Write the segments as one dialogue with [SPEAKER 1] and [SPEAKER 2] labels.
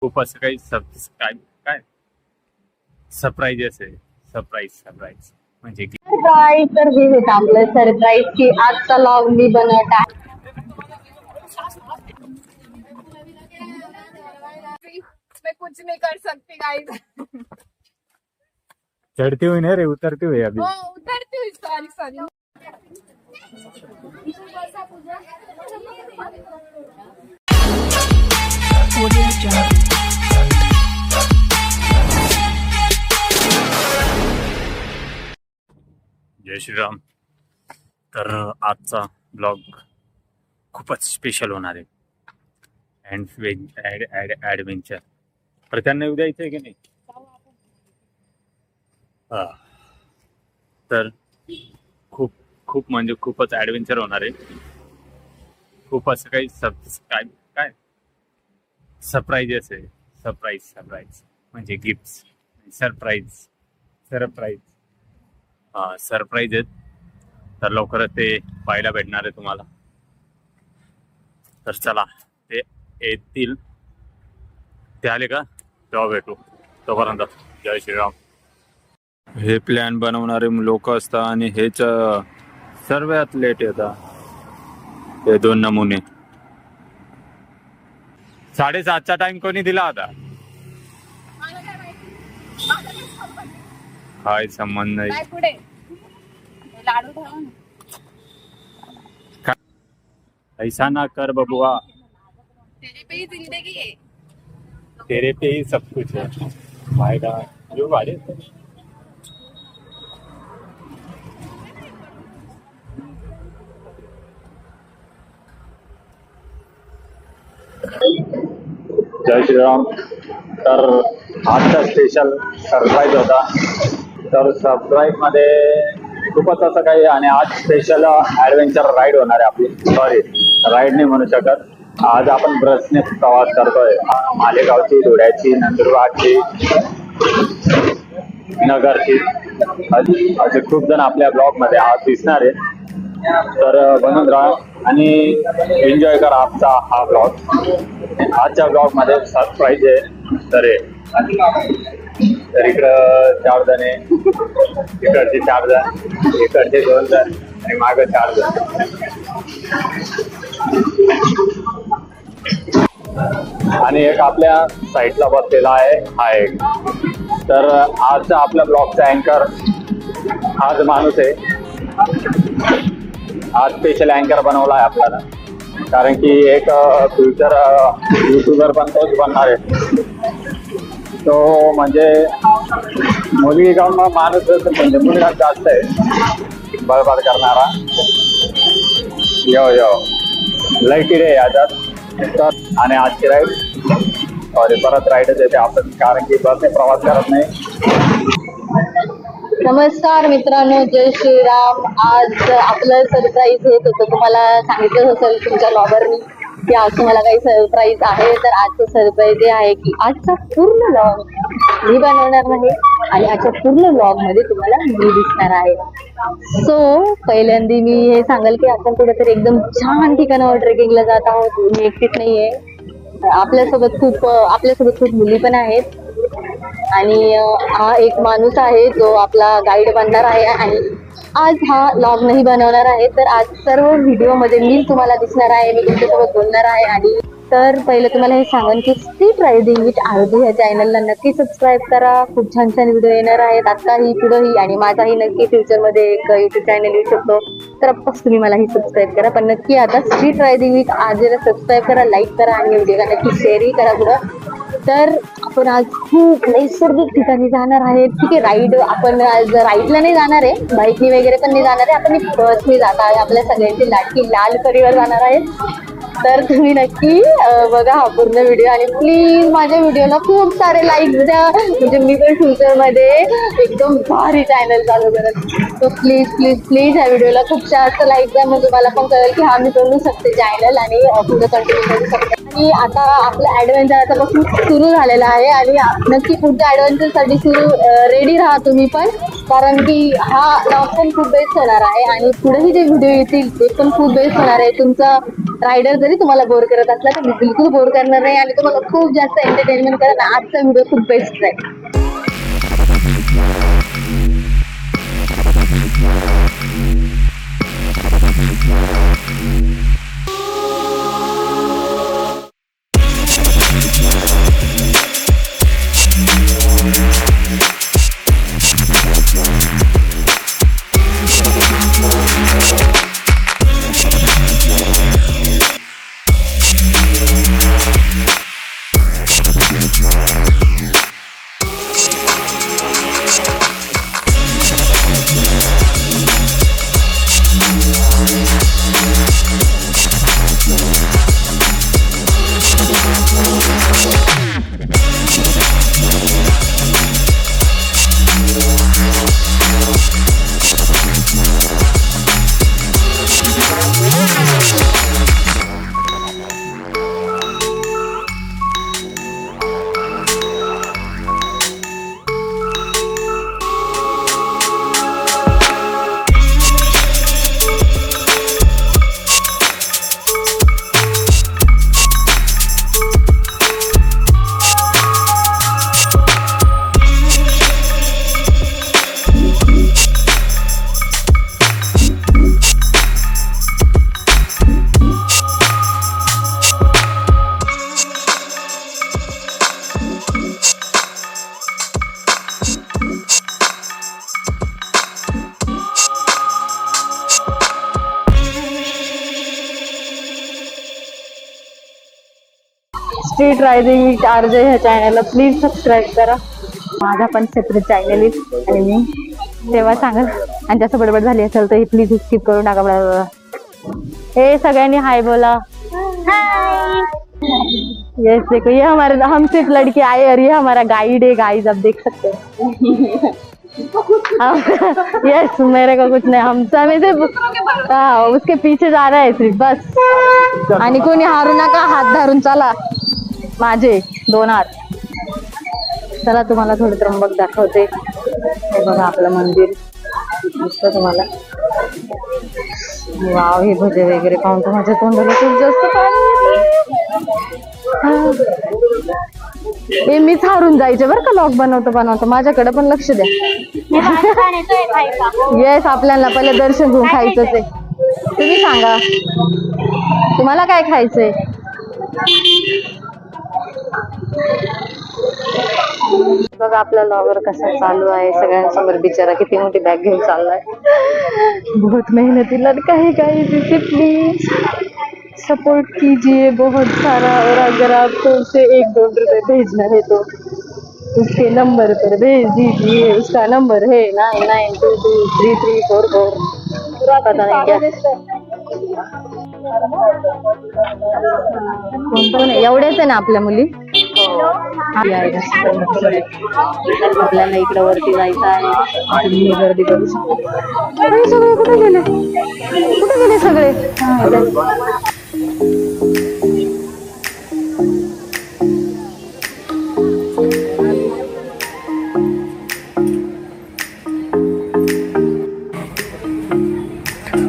[SPEAKER 1] खूप असं काही काय काय सरप्राईजेस आहे. सरप्राईज म्हणजे की
[SPEAKER 2] सरप्राईज तर हे होतं आपलं सरप्राईज की आजचा लॉग मी बनवत आहे.
[SPEAKER 3] मैं कुछ नहीं कर सकती गाइस।
[SPEAKER 1] चढ़ती हुई नहीं रे, उतरती हुई अभी.
[SPEAKER 3] वो उतरती हुई सॉरी सॉरी।
[SPEAKER 1] जय श्रीराम. तर आजचा ब्लॉग खूपच स्पेशल होणार आहे. ॲडव्हेंचर तर त्यांना उद्या यायचं आहे की नाही. हा तर खूप खूप म्हणजे खूपच ॲडव्हेंचर होणार आहे. खूप असं काही काय सरप्राईजेस आहे. सरप्राईज म्हणजे गिफ्ट सरप्राईज सरप्राईज आहेत. तर लवकरच ते पाहायला भेटणार आहे तुम्हाला. तर चला ते येतील, ते आले का तेव्हा भेटू. तोपर्यंत जय श्रीराम. हे प्लॅन बनवणारे लोक असतात आणि हेच सर्वात लेट येतात. हे दोन नमुने. 7:30चा टाइम कोणी दिला होता? काय संबंध नाही.
[SPEAKER 3] काय पुढे लाडू ठेवा ना.
[SPEAKER 1] ऐसा ना कर बबुआ,
[SPEAKER 3] तेरी पे ही जिंदगी है.
[SPEAKER 1] तेरे पे ही सब कुछ है. फायदा जो वाढे जय श्रीराम. तर आजचा स्पेशल सरप्राईज होता. तर सरप्राईज मध्ये खूपच असं काही, आणि आज स्पेशल ॲडव्हेंचर राईड होणार आहे आपली. सॉरी, राईड नाही म्हणू शकत. आज आपण बसने प्रवास करतोय. मालेगावची, धुळ्याची, नंदुरबारची, नगरची. असे खूप जण आपल्या ब्लॉग मध्ये आज दिसणार आहे. तर बनून राहा आणि एन्जॉय करा आजचा हा ब्लॉग. आजच्या ब्लॉग मध्ये सरप्राईज आहे. तर इकडं 4 जण आहे, इकडचे 4 जण, इकडचे 2 जण आणि मागं 4 जण. आणि एक आपल्या साईडला बसलेला आहे हा एक. तर आजचा आपल्या ब्लॉगचा अँकर हाच माणूस आहे. आज स्पेशल अँकर बनवला आहे आपल्याला, कारण की एक फ्युचर युट्यूबर पण तोच बनणार आहे. तो म्हणजे मुलगी गाऊन माणूस म्हणजे मुलगा जास्त आहे बडबड करणारा. यो लयकीड आहे याच्यात. तर आणि आजची राईड सॉरी परत राईडच येते आपण, कारण की बसने प्रवास करत नाही.
[SPEAKER 2] नमस्कार मित्रांनो, जय श्रीराम. आज आपलं सरप्राईज हेच होतं. तुम्हाला सांगितलं असेल तुमच्या ब्लॉगरनी की आज तुम्हाला काही सरप्राईज आहे. तर आजचं सरप्राईज हे आहे की आजचा पूर्ण ब्लॉग मी बनवणार नाही आणि आजच्या पूर्ण ब्लॉग मध्ये तुम्हाला मी दिसणार आहे. सो पहिल्यांदा मी हे सांगेल की आपण कुठेतरी एकदम छान ठिकाणावर ट्रेकिंगला जात आहोत. मी एकटीच नाहीये, आपल्यासोबत खूप मुली पण आहेत. आणि हा एक माणूस आहे जो आपला गाईड बनणार आहे. आणि आज हा लॉग नाही बनवणार आहे, तर आज सर्व व्हिडिओ मध्ये मी तुम्हाला दिसणार आहे, मी तुमच्यासोबत बोलणार आहे. आणि तर पहिलं तुम्हाला हे सांगेन की स्ट्रीट रायडिंग विथ आरती ह्या चॅनलला नक्की सबस्क्राईब करा. खूप छान छान व्हिडिओ येणार आहेत आताही पुढेही, आणि माझाही नक्की फ्युचरमध्ये एक युट्यूब चॅनल येऊ शकतो. तर अप्पस तुम्ही मलाही सबस्क्राईब करा. पण नक्की आता स्ट्रीट रायडिंग विथ आरतीला सबस्क्राईब करा, लाईक करा आणि व्हिडिओला नक्की शेअरही करा पुढं. तर आपण आज खूप नैसर्गिक ठिकाणी जाणार आहे. ठीक आहे, राईड आपण आज राईडला नाही जाणार आहे, बाईकनी वगैरे पण नाही जाणार आहे. आपण बसने जात आहे. आपल्या सगळ्यांची लाडकी लाल परीवर जाणार आहे. तर तुम्ही नक्की बघा हा पूर्ण व्हिडिओ आणि प्लीज माझ्या व्हिडिओला खूप सारे लाईक्स द्या, म्हणजे मी पण फ्युचरमध्ये एकदम भारी चॅनल चालू करत. तो प्लीज ह्या व्हिडिओला खूप जास्त लाईक द्या, म्हणजे मला पण कळेल की हा मी करू शकते चॅनल आणि पुढे कंटिन्यू करू शकते. आणि आता आपलं ॲडव्हेंचर आतापासून सुरू झालेलं आहे आणि नक्की पुढच्या ॲडव्हेंचरसाठी रेडी राहा तुम्ही पण. कारण की हा लॉग पण खूप बेस्ट होणार आहे आणि पुढेही जे व्हिडिओ येतील ते पण खूप बेस्ट होणार आहे. तुमचा रायडर जरी तुम्हाला बोर करत असला तर बिलकुल बोर करणार नाही आणि तुम्हाला खूप जास्त एंटरटेनमेंट करत. आजचा व्हिडिओ खूप बेस्ट आहे. स्ट्रीट रायडिंग विथ RJ ह्या चॅनलला प्लीज सबस्क्राईब करा. माझा पण सेपरेट चॅनल आहे आणि मी तेव्हा सांगेल आणि जास्त बडबड झाली असेल तर प्लीज स्किप करून टाका. हे सगळ्यांनी हाय बोला. यस देखो ये हमारे हम सिर्फ लड़के आए और ये हमारा गाइड है गाइस, आप देख सकते हैं. यस मेरे को कुछ नहीं, हम समय से उसके पीछे जा रहा है सिर्फ बस. आणि कोणी हारू नका, हात धरून चला माझे 2 हात. चला तुम्हाला थोडं त्र्यंबक दाखवते. हे बघा आपलं मंदिर दिसतं तुम्हाला. वाव, हे भजे वगैरे पाहून तर माझ्या तोंडाला खूप जास्त पाणी येतं. हे मीच हारून जायचे बरं का लॉग बनवतो माझ्याकडे पण लक्ष द्या. येस आपल्याला पहिलं दर्शन घेऊन खायचंच आहे. तुम्ही सांगा तुम्हाला काय खायचंय. बघा आपला लॉगर कसा चालू आहे. सगळ्यांसमोर बिचारा किती मोठी बॅग घेऊन चाललाय. बहुत मेहनती लड़का है गाइस, इसे प्लीज सपोर्ट कीजिए बहुत सारा. और अगर आपको उसे 1-2 रुपए भेजना है तो उसके नंबर पर भेज दीजिए. उसका नंबर है 99223344. पता नहीं क्या कोण एवढेच आहे ना आपल्या मुली. आपल्याला इकडे वरती जायचं आहे. तुम्ही गर्दी करू शकता. सगळे कुठे गेले सगळे.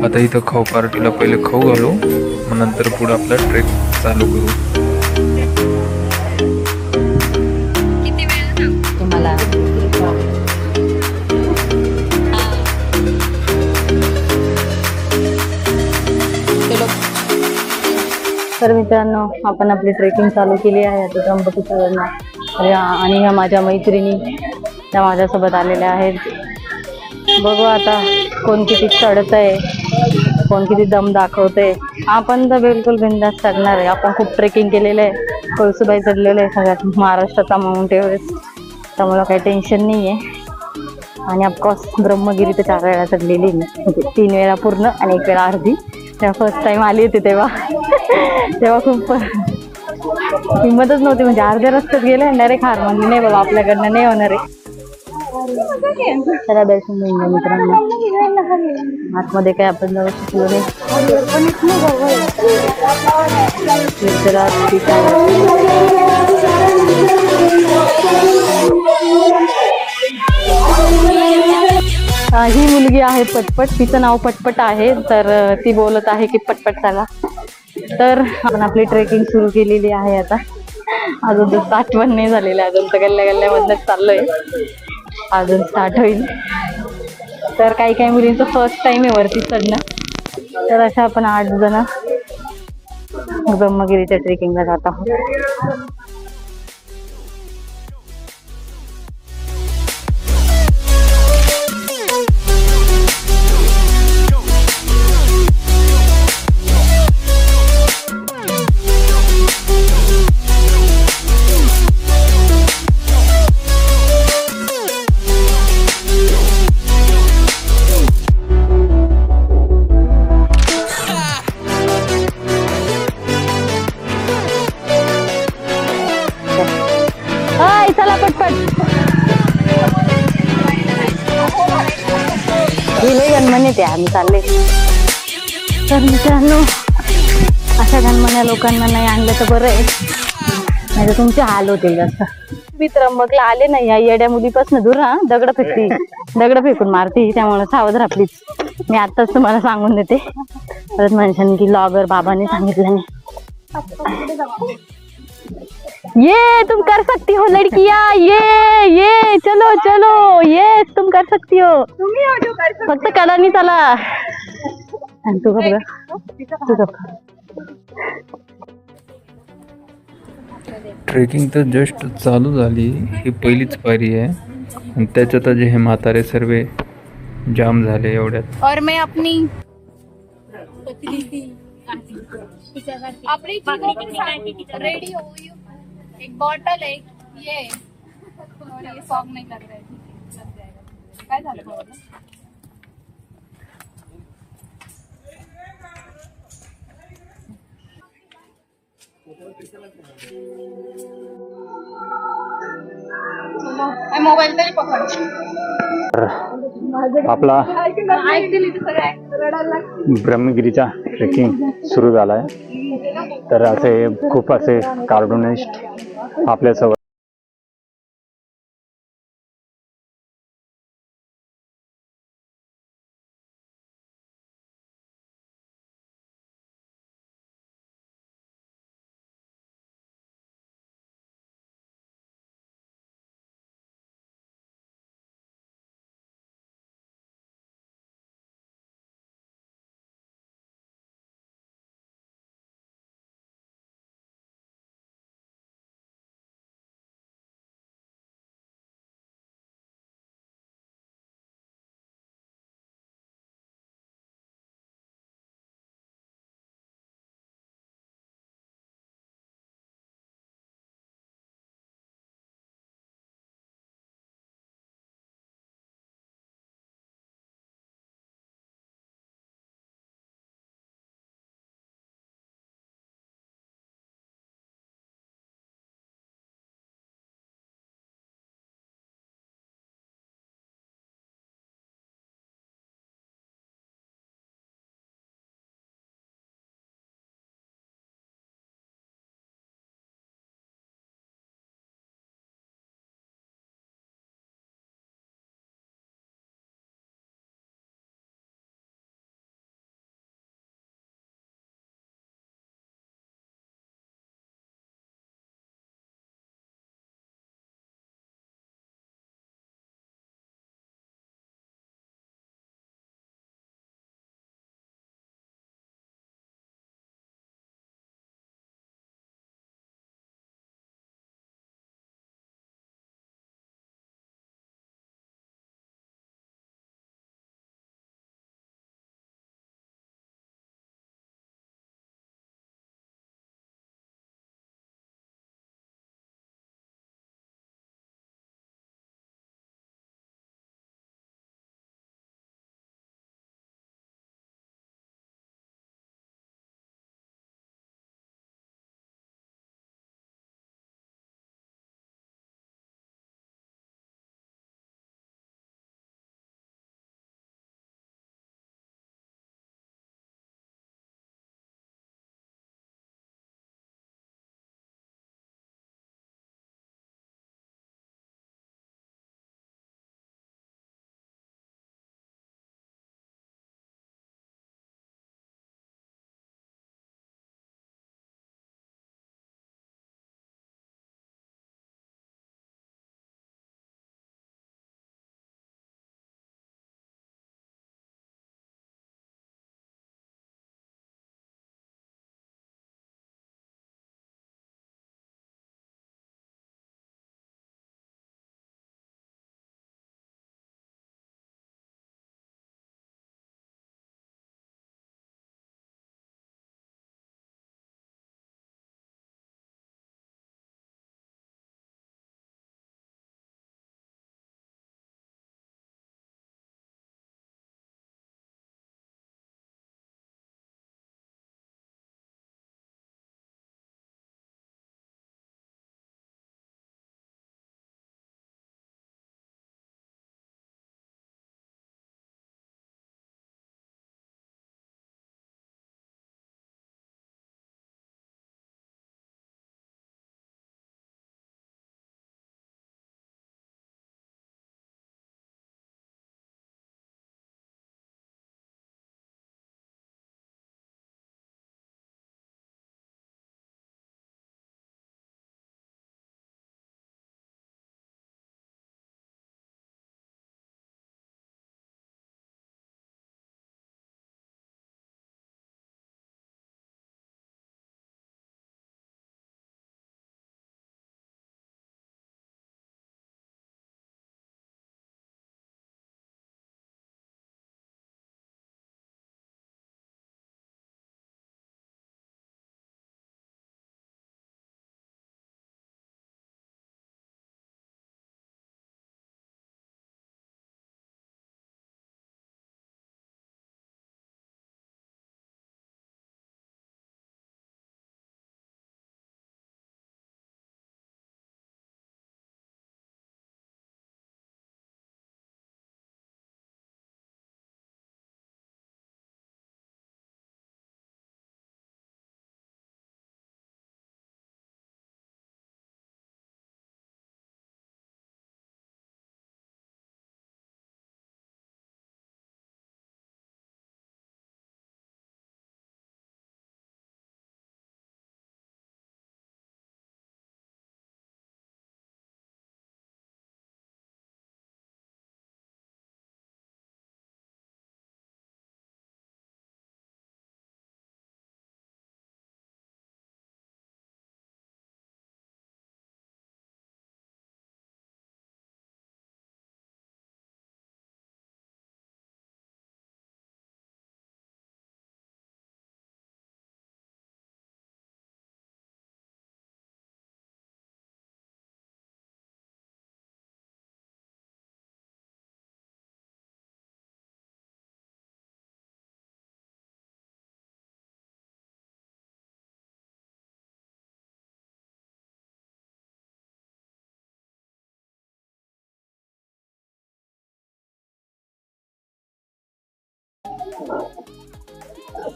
[SPEAKER 4] आता इथं खाऊ पार्टीला पहिले खाऊ घालू, मग नंतर पुढे आपला ट्रेक चालू करू.
[SPEAKER 2] तुम्हाला तर मित्रांनो आपण आपली ट्रेकिंग चालू केली आहे आता त्र्यंबकेश्वरला. आणि ह्या माझ्या मैत्रिणी त्या माझ्यासोबत आलेल्या आहेत. बघू आता कोण किती चढत आहे, कोण किती दम दाखवते. आपण तर बिलकुल बिंदास चढणार आहे. आपण खूप ट्रेकिंग केलेलं आहे. कळसुबाई चढलेलं आहे सगळ्यात महाराष्ट्राचा माउंट एव्हरेस्ट, त्यामुळं काही टेन्शन नाही आहे. आणि ऑफकोर्स ब्रह्मगिरी तर 4 वेळा चढलेली मी, म्हणजे 3 वेळा पूर्ण आणि 1 वेळा अर्धी. तेव्हा फर्स्ट टाइम आली होती तेव्हा खूप हिंमतच नव्हती, म्हणजे अर्ध्या रस्त्यात गेले डायरेक्ट हार म्हणली नाही बाबा आपल्याकडनं नाही होणार आहे. चला दर्शन घेऊन मित्रांनो. आतमध्ये काय आपण जाऊ शकलो नाही. ही मुलगी आहे पटपट, तिचं नाव पटपट आहे. तर ती बोलत आहे की पटपट सांगा. तर आपण आपली ट्रेकिंग सुरू केलेली आहे आता. अजून तर स्टार्ट पण नाही झालेलं, अजून तर गल्ल्या गल्ल्यामधनच चाललोय. अजून स्टार्ट होईल. तर काही काही मुलींचं फर्स्ट टाइम आहे वरती चढणं. तर अशा आपण 8 जण ब्रह्मगिरीच्या ट्रेकिंगला जात आहोत. हाय चला पटपट. गेले गणमने ते आम्ही चालले. तर मित्रांनो, अशा गणमन्या लोकांना नाही आणलं तर बरं आहे, नाही तर तुमचे हाल होतील जास्त. मी त्र्यंबकला आले नाही, या येड्या मुलीपासून दूर राहा. दगड फेकून मारती, त्यामुळे सावध राहा प्लीज. मी आताच तुम्हाला सांगून देते. परत म्हणशान की लॉगर बाबाने सांगितलं नाही. ये तुम कर सकती हो लड़कियां, ये चलो चलो, ये तुम कर सकती हो. फक्त कडानी चला. आणि तू गप.
[SPEAKER 4] ट्रेकिंग तर जस्ट चालू झाली. ही पहिलीच पायरी आहे आणि त्याच्यात जे हे म्हातारे सर्वे जाम झाले एवढ्यात.
[SPEAKER 3] और मैं अपनी रेडी हो गई हूँ. एक बॉटल है ये, और ये सॉन्ग नहीं कर रहे थे. काय झालं भावाला? मोबाईल तरी पकड.
[SPEAKER 1] आपला
[SPEAKER 3] ऐकतील इथे सगळे रडायला.
[SPEAKER 1] ब्रह्मगिरीचा ट्रेकिंग सुरू झाला आहे. तर असे खूप असे कार्टुनिस्ट आपल्यासोबत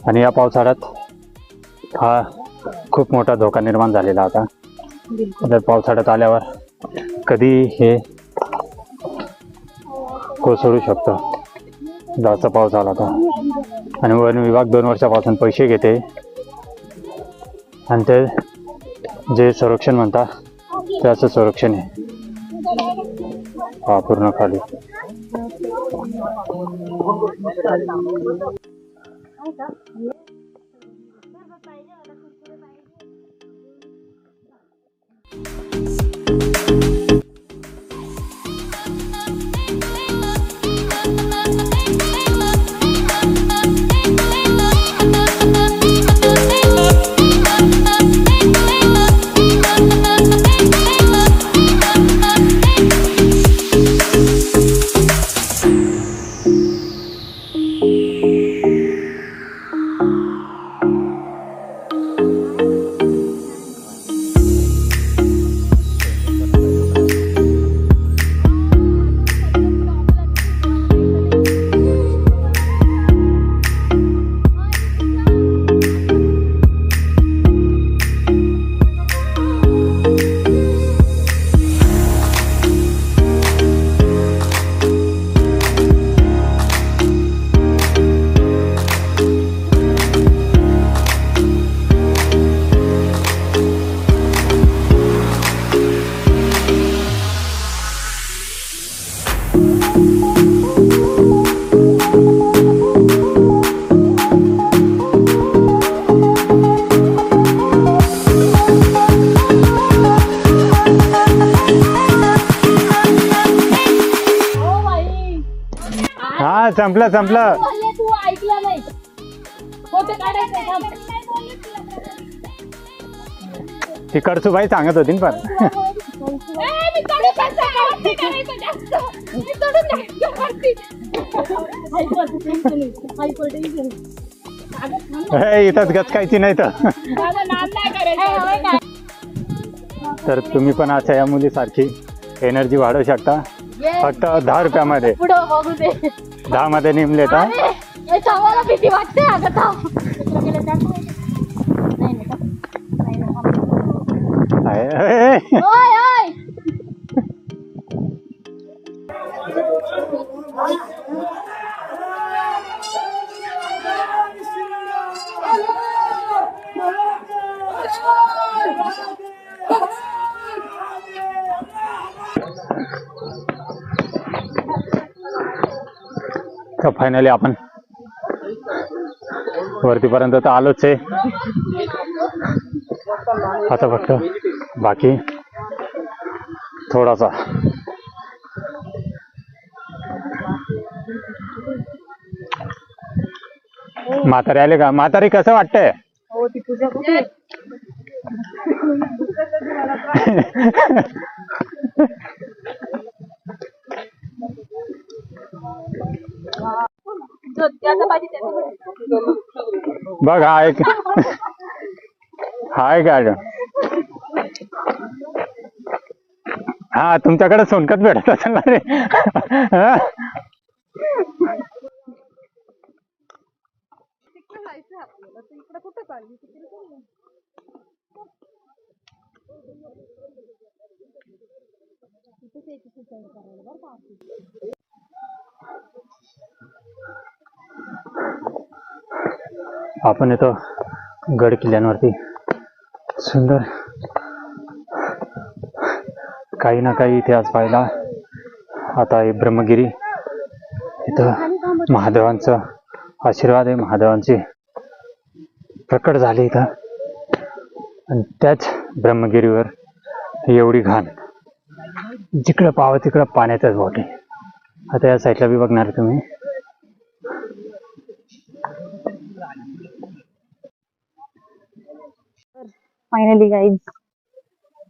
[SPEAKER 1] आणि या पावसाळ्यात हा खूप मोठा धोका निर्माण झालेला होता. तर पावसाळ्यात आल्यावर कधी हे कोसळू शकतं. जास्त पाऊस आला तर. आणि वन विभाग 2 वर्षापासून पैसे घेते आणि ते जे संरक्षण म्हणतात ते असं संरक्षण आहे. हा पूर्ण खाली. हा संपलं
[SPEAKER 2] तू ऐकलं नाही. फोटो काढायचं.
[SPEAKER 1] ती कडसूबाई सांगत होती ना पण. इथंच गचकायची नाही तर तुम्ही पण अशा या मुलीसारखी एनर्जी वाढवू शकता. फक्त 10 रुपयामध्ये. 10 मध्ये निमले तर
[SPEAKER 2] भीती वाटते.
[SPEAKER 1] तर फायनली आपण वरतीपर्यंत तर आलोच आहे. आता फक्त बाकी थोडासा. म्हातारी आले का? म्हातारी कसं वाटतंय?
[SPEAKER 2] हो ती तुझ्या कुठे?
[SPEAKER 1] बघ हा एक हाय गार्डन. हा तुमच्याकडे सोनकत भेटत असेल ना रे. आपण येतो गड किल्ल्यांवरती. सुंदर काही ना काही इतिहास पाहिला. आता हे ब्रह्मगिरी, इथं महादेवांचा आशीर्वाद आहे. महादेवांची प्रकट झाली इथं. आणि त्याच ब्रह्मगिरीवर एवढी घाण, जिकडं पाहावं तिकडं पाण्याचाच बॉटल. आता या साईडला बी बघणार तुम्ही.
[SPEAKER 2] फायनली गाईज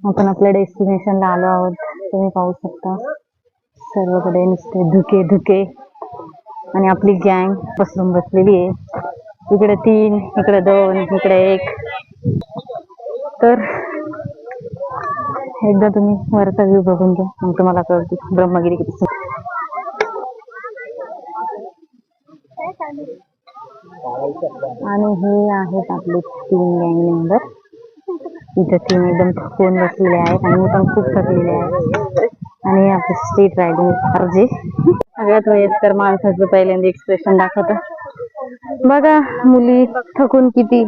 [SPEAKER 2] आपण आपल्या डेस्टिनेशनला आलो आहोत. तुम्ही पाहू शकता सर्वकडे नुसते धुके धुके आणि आपली गँग पसरून बसलेली आहे. इकडे 3, इकडे 2, इकडे 1. तर एकदा तुम्ही वरचा व्ह्यू बघून घ्या, मग तुम्हाला कळते ब्रह्मगिरी किती. आणि हे आहेत आपले 3 गँग मेंबर. इथे 3 एकदम थकून बसलेले आहेत आणि मी पण खूप थकलेले आहे. आणि आपले स्ट्रीट रायडिंग अर्जे सगळ्यात वयस्कर माणसाचं पहिल्यांदा एक्सप्रेशन दाखवतं. बघा मुली थकून किती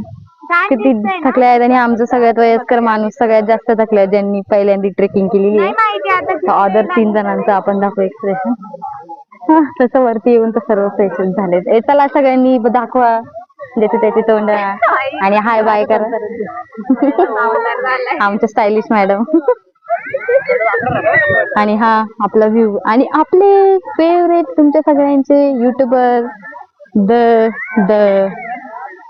[SPEAKER 2] किती थकल्या आहेत आणि आमचं सगळ्यात वयस्कर माणूस सगळ्यात जास्त थकलाय, ज्यांनी पहिल्यांदा ट्रेकिंग केलेली आहे. अदर 3 जणांचं आपण दाखवू एक्सप्रेशन. तसं वरती येऊन तर सर्व फ्रेशच झाले. चला सगळ्यांनी दाखवा ज्याचे त्याचे तोंड आणि हाय बाय करा. आमच्या स्टायलिश मॅडम. आणि हा आपला व्ह्यू आणि आपले फेवरेट तुमच्या सगळ्यांचे YouTuber the the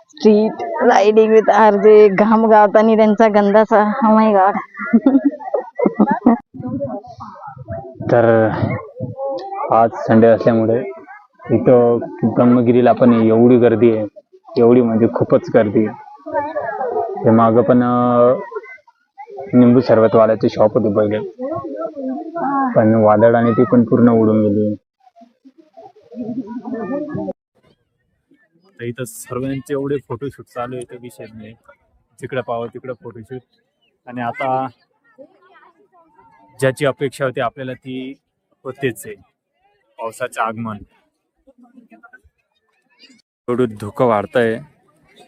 [SPEAKER 2] street riding with RJ. घाम गावतानी त्यांचा गंधाचा. Oh my God.
[SPEAKER 1] तर आज संडे असल्यामुळे इथं ब्रह्मगिरीला पण एवढी गर्दी आहे, एवढी म्हणजे खूपच गर्दी आहे. ते मागं पण निंबू सरबतवाल्याचे शॉप होते पहिले, पण वादळाने ती पण पूर्ण उडून गेली. तर इथं सर्वांचे एवढे फोटोशूट चालू आहे, तर विषय नाही. जिकडे पाहावं तिकडे फोटोशूट. आणि आता ज्याची अपेक्षा होती आपल्याला ती होतेच आहे, पावसाचं आगमन. थोडं धुकं वाढतंय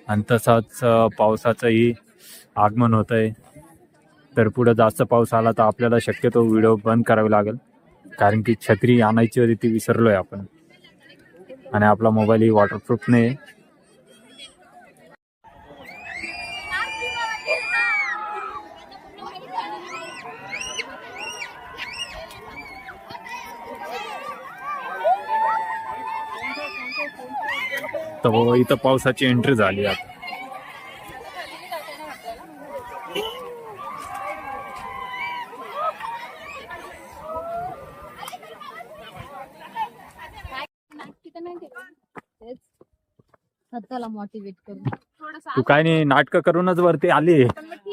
[SPEAKER 1] आणि तसाच पावसाचंही आगमन होत आहे. तर पुढे जास्त पाऊस आला तर आपल्याला शक्यतो व्हिडिओ बंद करावी लागेल, कारण की छत्री आणायची होती ती विसरलोय आपण, आणि आपला मोबाईलही वॉटरप्रूफ नाही. तर इथं पावसाची एंट्री झाली आता.
[SPEAKER 2] स्वतःला मोटिवेट करून
[SPEAKER 1] तू काय नाही, नाटक करूनच वरती आली,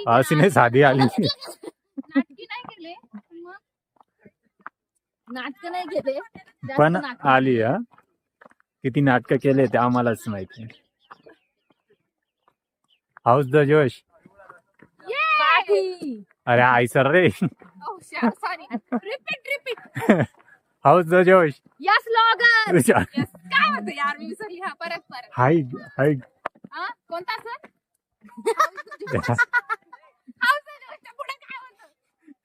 [SPEAKER 1] अशी नाही साधी आली.
[SPEAKER 3] नाटकी नाही केले मग
[SPEAKER 2] नाटक नाही केले
[SPEAKER 1] पण आली. हा, किती नाटक केले ते आम्हालाच माहिती. House the josh. अरे आई सर रे.
[SPEAKER 3] Sorry repeat
[SPEAKER 1] how's the josh.
[SPEAKER 3] Yes लॉगर काय होतं यार, मी विसरली. हा परत
[SPEAKER 1] हाय हाय.
[SPEAKER 3] हा कोणता सर? पुढे काय होतं?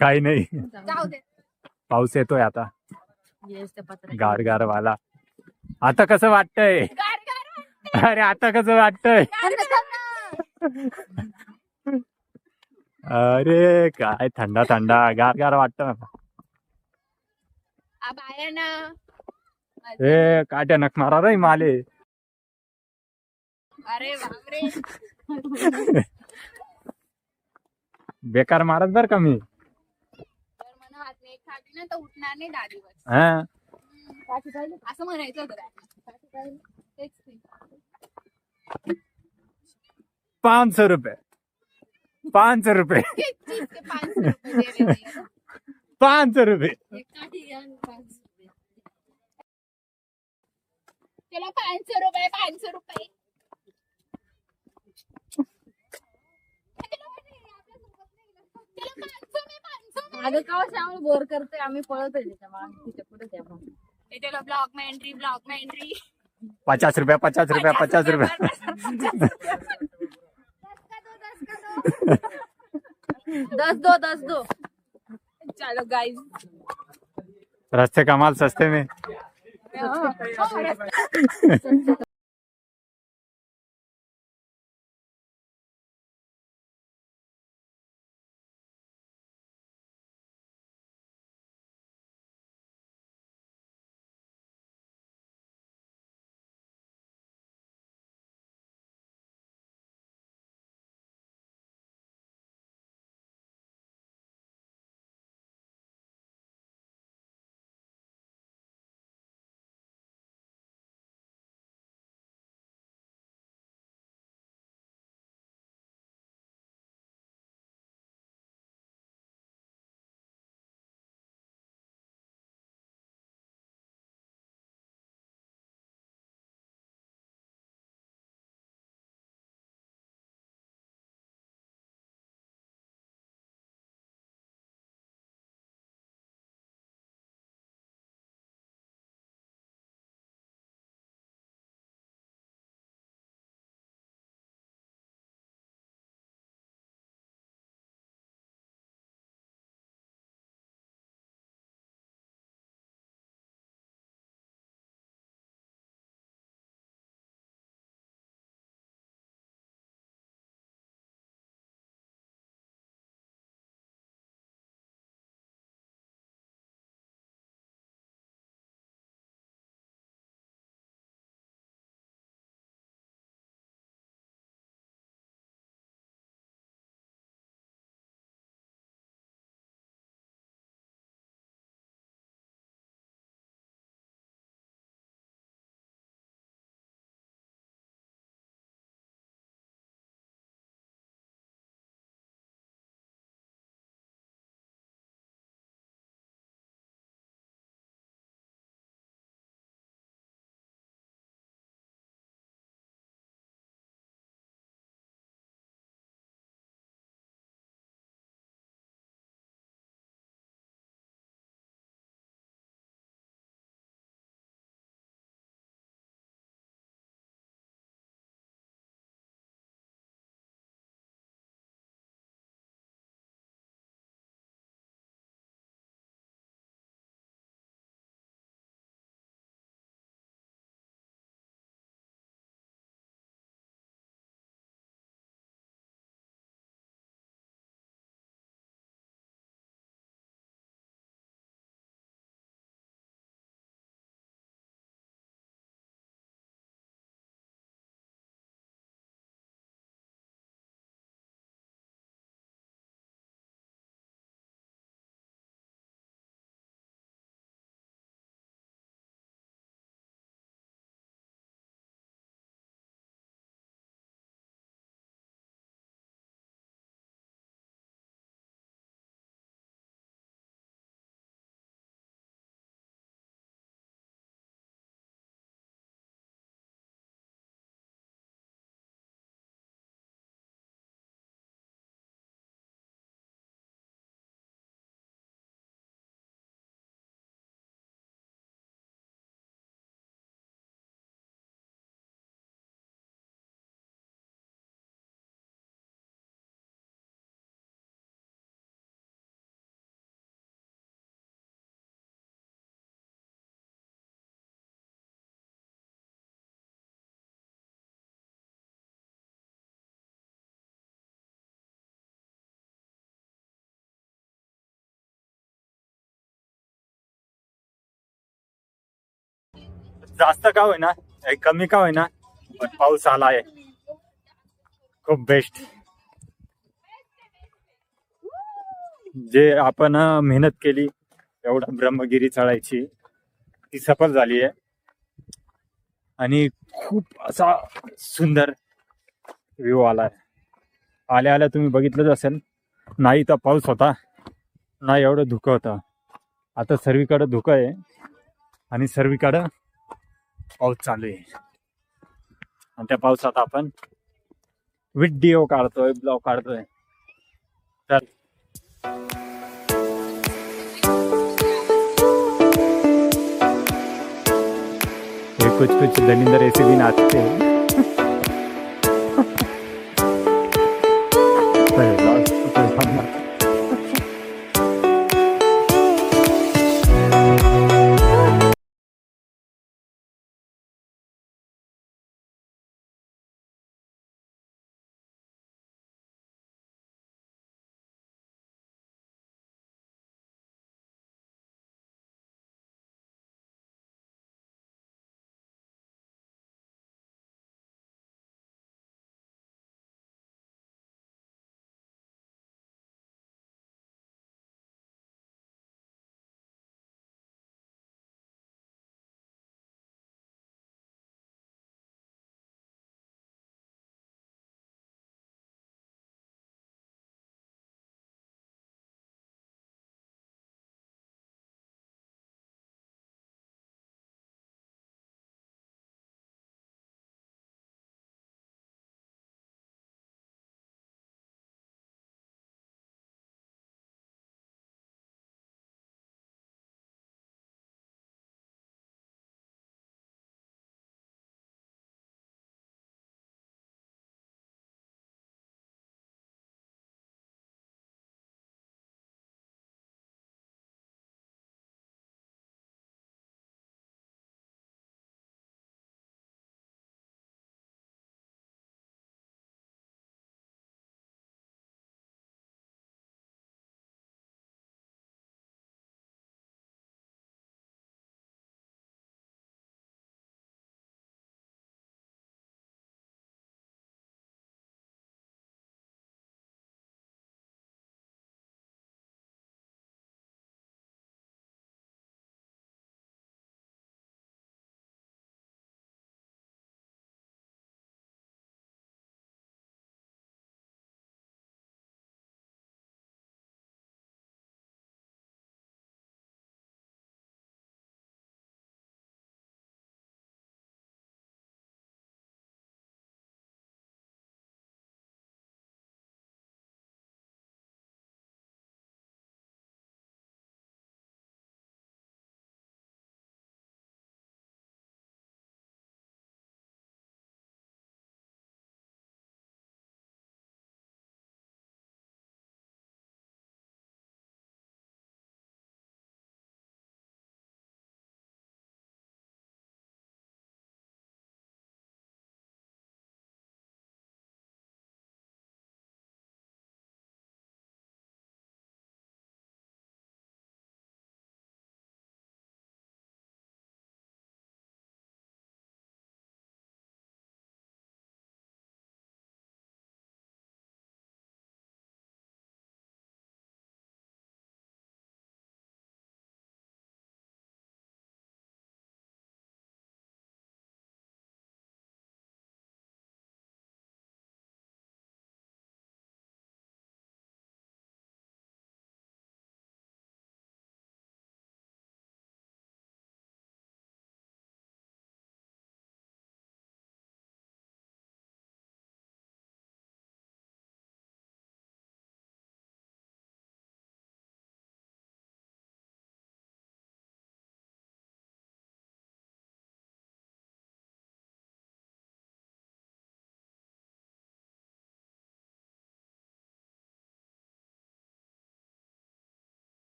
[SPEAKER 1] काही नाही,
[SPEAKER 3] जाऊ दे.
[SPEAKER 1] पाऊस येतोय आता, गार वाला. आता कसं वाटतंय? अरे आता कसं वाटतंय? अरे काय थंडा थंडा गार वाटत मला. ए काट्या नक मारा रे माले.
[SPEAKER 3] अरे बापरे.
[SPEAKER 1] बेकार मारत बर का मी.
[SPEAKER 3] तर म्हणा हात नाही खाली ना तर उठणार नाही 10 दिवस.
[SPEAKER 1] हा,
[SPEAKER 3] असं म्हणायचं होतं काय? तेच ते.
[SPEAKER 1] 500 रुपये. 500 रुपये.
[SPEAKER 3] 500 रुपये दे रे.
[SPEAKER 1] 500 रुपये.
[SPEAKER 3] एक काठी घ्या आणि 500 रुपये. चलो 500 रुपये 500 रुपये.
[SPEAKER 2] अगं का आम्ही बोर करतोय, आम्ही पळतोय त्याच्या मागे तिच्या पुढे त्या
[SPEAKER 3] चलो ब्लॉग में एंट्री
[SPEAKER 1] 50 रुपये 50 रुपये 50 रुपये.
[SPEAKER 2] 10 दो.
[SPEAKER 3] चलो गाइस.
[SPEAKER 1] रस्ते का माल सस्ते में. जास्त का होईना कमी का होईना पण पाऊस आला आहे खूप बेस्ट. जे आपण मेहनत केली एवढा ब्रह्मगिरी चढायची ती सफल झाली आहे आणि खूप असा सुंदर व्ह्यू आलाय. आल्या आल्या तुम्ही बघितलंच असेल नाही तर पाऊस होता नाही एवढं धुकं होतं. आता सर्वीकडं धुकं आहे आणि सर्वीकडं पाऊस चालू आहे आणि त्या पावसात आपण व्हिडिओ काढतोय ब्लॉग काढतोय. तर हे कुछ कुछ दलिंदर ऐसे भी नाचते हैं.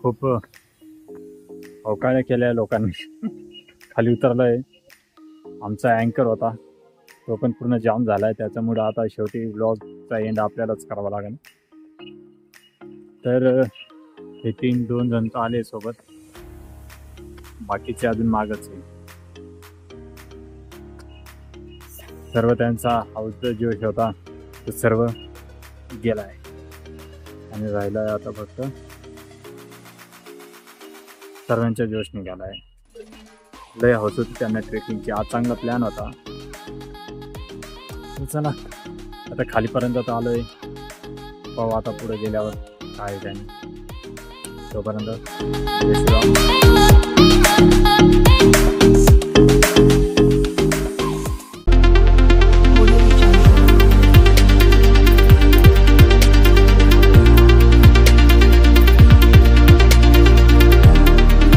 [SPEAKER 1] खूप अवकाळ्या केल्या लोकांनी. खाली उतरलोय. आमचा अँकर होता तो पण पूर्ण जाम झालाय. त्याच्यामुळे आता शेवटी ब्लॉगचा एंड आपल्यालाच करावा लागेल. तर हे 2 जण तर आले सोबत, बाकीचे अजून मागच आहे. सर्व त्यांचा हाऊसचा जोश होता तो सर्व गेलाय आणि राहिलाय आता फक्त सर्वांचा जोश निघालाय. लय हौस होती त्यांना ट्रेकिंगची. आज चांगला प्लॅन होता. तर चला आता खालीपर्यंत तर आलोय. पाहू आता पुढे गेल्यावर काय आहे. तोपर्यंत जय श्रीराम.